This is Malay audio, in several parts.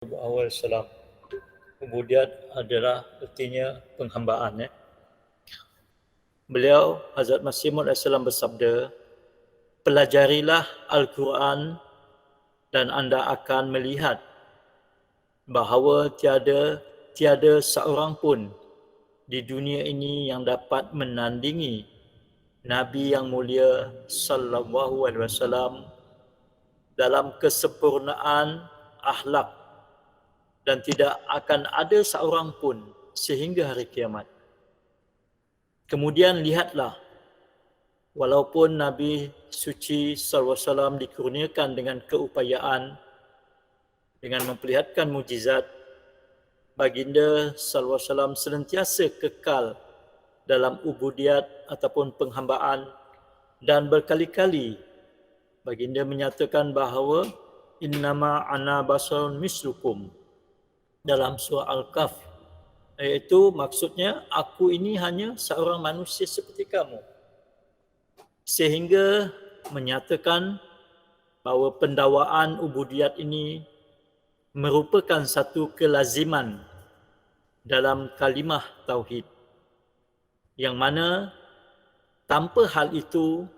Awal salam. Kemudian adalah artinya penghambaan. Beliau, Hazrat Masih Maud AS bersabda, pelajarilah Al-Quran dan anda akan melihat bahawa tiada seorang pun di dunia ini yang dapat menandingi Nabi yang mulia sallallahu alaihi wasallam dalam kesempurnaan akhlak, dan tidak akan ada seorang pun sehingga hari kiamat. Kemudian lihatlah, walaupun Nabi suci sallallahu alaihi wasallam dikurniakan dengan keupayaan dengan memperlihatkan mukjizat, baginda sallallahu alaihi wasallam senantiasa kekal dalam ubudiyat ataupun penghambaan, dan berkali-kali baginda menyatakan bahawa innama ana basarun mislukum dalam surah Al-Kahf, iaitu maksudnya aku ini hanya seorang manusia seperti kamu, sehingga menyatakan bahawa pendawaan ubudiyat ini merupakan satu kelaziman dalam kalimah tauhid, yang mana tanpa hal itu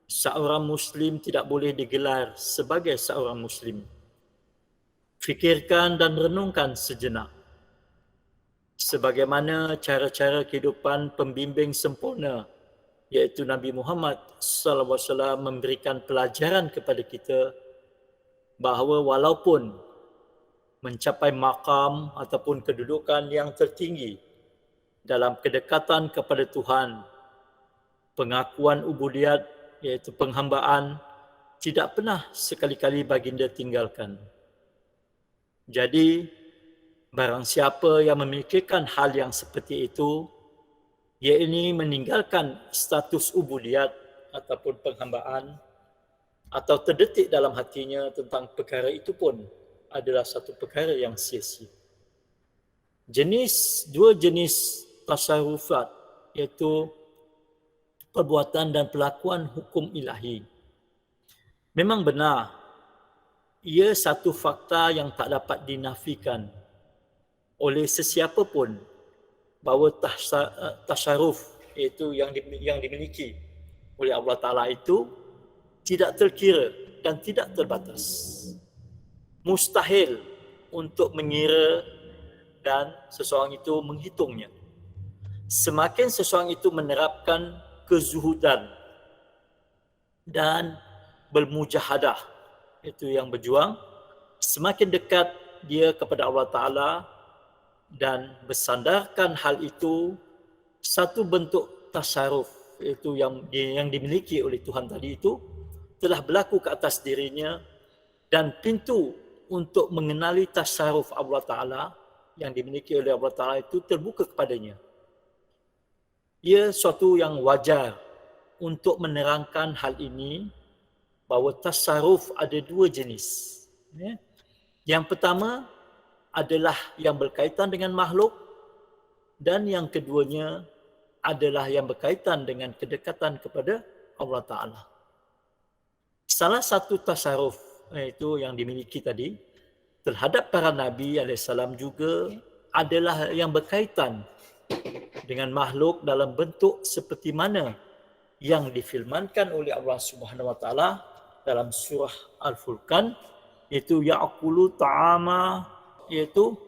seorang Muslim tidak boleh digelar sebagai seorang Muslim. Fikirkan dan renungkan sejenak. Sebagaimana cara-cara kehidupan pembimbing sempurna, iaitu Nabi Muhammad sallallahu alaihi wasallam memberikan pelajaran kepada kita bahawa walaupun mencapai makam ataupun kedudukan yang tertinggi dalam kedekatan kepada Tuhan, pengakuan ubudiyat iaitu penghambaan tidak pernah sekali-kali baginda tinggalkan. Jadi, barang siapa yang memikirkan hal yang seperti itu, iaitu meninggalkan status ubudiyat ataupun penghambaan, atau terdetik dalam hatinya tentang perkara itu pun adalah satu perkara yang sia-sia. Dua jenis tasarrufat, iaitu perbuatan dan pelakuan hukum ilahi. Memang benar, ia satu fakta yang tak dapat dinafikan oleh sesiapa pun bahawa tasarruf, iaitu yang dimiliki oleh Allah Ta'ala itu tidak terkira dan tidak terbatas. Mustahil untuk mengira dan seseorang itu menghitungnya. Semakin seseorang itu menerapkan kezuhudan dan bermujahadah, itu yang berjuang, semakin dekat dia kepada Allah Ta'ala, dan bersandarkan hal itu satu bentuk tasarruf, iaitu yang dimiliki oleh Tuhan tadi itu telah berlaku ke atas dirinya, dan pintu untuk mengenali tasarruf Allah Ta'ala yang dimiliki oleh Allah Ta'ala itu terbuka kepadanya. Ia suatu yang wajar untuk menerangkan hal ini, bahawa tasarruf ada dua jenis. Yang pertama adalah yang berkaitan dengan makhluk, dan yang keduanya adalah yang berkaitan dengan kedekatan kepada Allah Ta'ala. Salah satu tasarruf, itu yang dimiliki tadi, terhadap para Nabi AS juga adalah yang berkaitan dengan makhluk dalam bentuk seperti mana yang difirmankan oleh Allah Subhanahu Wa Taala dalam surah Al-Furqan, iaitu ya'kulu ta'ama, iaitu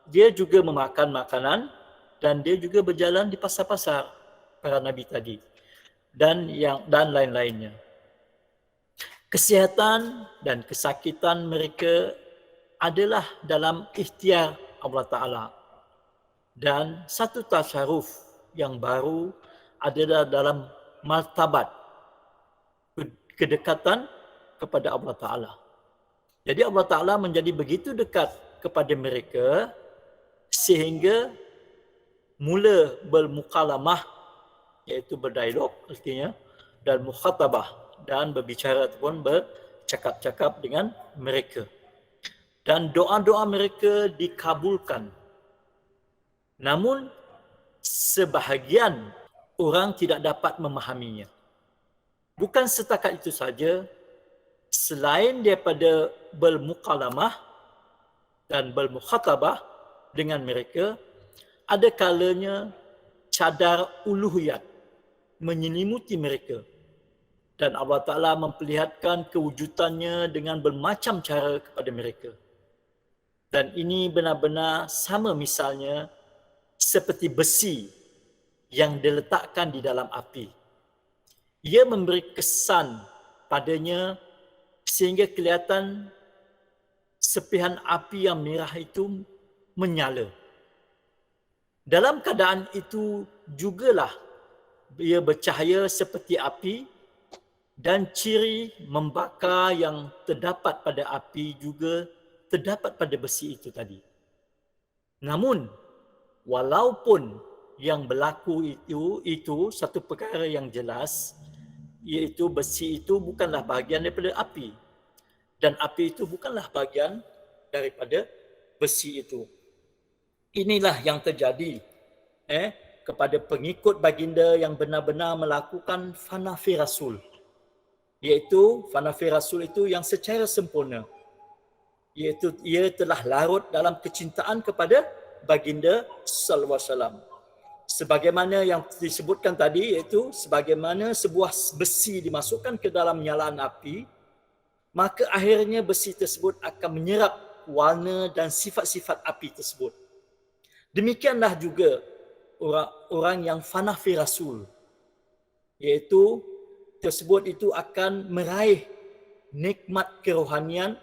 dia juga memakan makanan dan dia juga berjalan di pasar-pasar, para nabi tadi, dan lain-lainnya. Kesihatan dan kesakitan mereka adalah dalam ikhtiar Allah Ta'ala. Dan satu tasarruf yang baru adalah dalam martabat kedekatan kepada Allah Ta'ala. Jadi Allah Ta'ala menjadi begitu dekat kepada mereka sehingga mula bermukalamah, iaitu berdialog artinya, dan mukhatabah, dan berbicara ataupun bercakap-cakap dengan mereka. Dan doa-doa mereka dikabulkan. Namun, sebahagian orang tidak dapat memahaminya. Bukan setakat itu saja, selain daripada bermukalamah, dan bermukhatabah dengan mereka, ada kalanya cadar uluhiyat menyelimuti mereka dan Allah Ta'ala memperlihatkan kewujudannya dengan bermacam cara kepada mereka. Dan ini benar-benar sama misalnya seperti besi yang diletakkan di dalam api. Ia memberi kesan padanya sehingga kelihatan sepihan api yang merah itu menyala. Dalam keadaan itu jugalah ia bercahaya seperti api dan ciri membakar yang terdapat pada api juga terdapat pada besi itu tadi. Namun, walaupun yang berlaku itu satu perkara yang jelas, iaitu besi itu bukanlah bahagian daripada api dan api itu bukanlah bahagian daripada besi itu. Inilah yang terjadi kepada pengikut baginda yang benar-benar melakukan fanafi Rasul, iaitu fanafi Rasul itu yang secara sempurna, iaitu ia telah larut dalam kecintaan kepada baginda sallallahu alaihi wasallam. Sebagaimana yang disebutkan tadi, iaitu sebagaimana sebuah besi dimasukkan ke dalam nyalaan api, maka akhirnya besi tersebut akan menyerap warna dan sifat-sifat api tersebut. Demikianlah juga orang yang fanafi Rasul, iaitu tersebut itu akan meraih nikmat kerohanian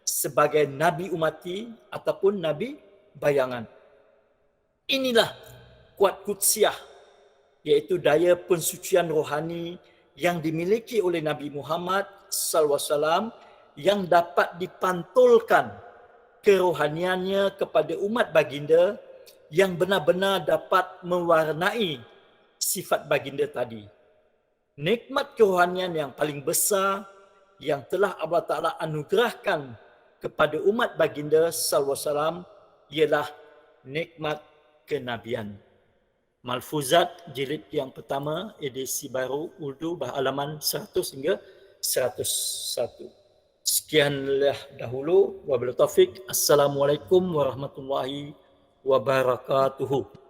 sebagai Nabi umati ataupun Nabi bayangan. Inilah kuat kutsiah, iaitu daya pensucian rohani yang dimiliki oleh Nabi Muhammad sallallahu alaihi wasallam yang dapat dipantulkan kerohaniannya kepada umat baginda yang benar-benar dapat mewarnai sifat baginda tadi. Nikmat kerohanian yang paling besar yang telah Allah Ta'ala anugerahkan kepada umat baginda sallallahu alaihi wasallam ialah nikmat kenabian. Malfuzat jilid yang pertama, edisi baru Urdu, halaman 100 hingga 101. Sekianlah dahulu. Wabillahi taufik. Assalamualaikum warahmatullahi wabarakatuh.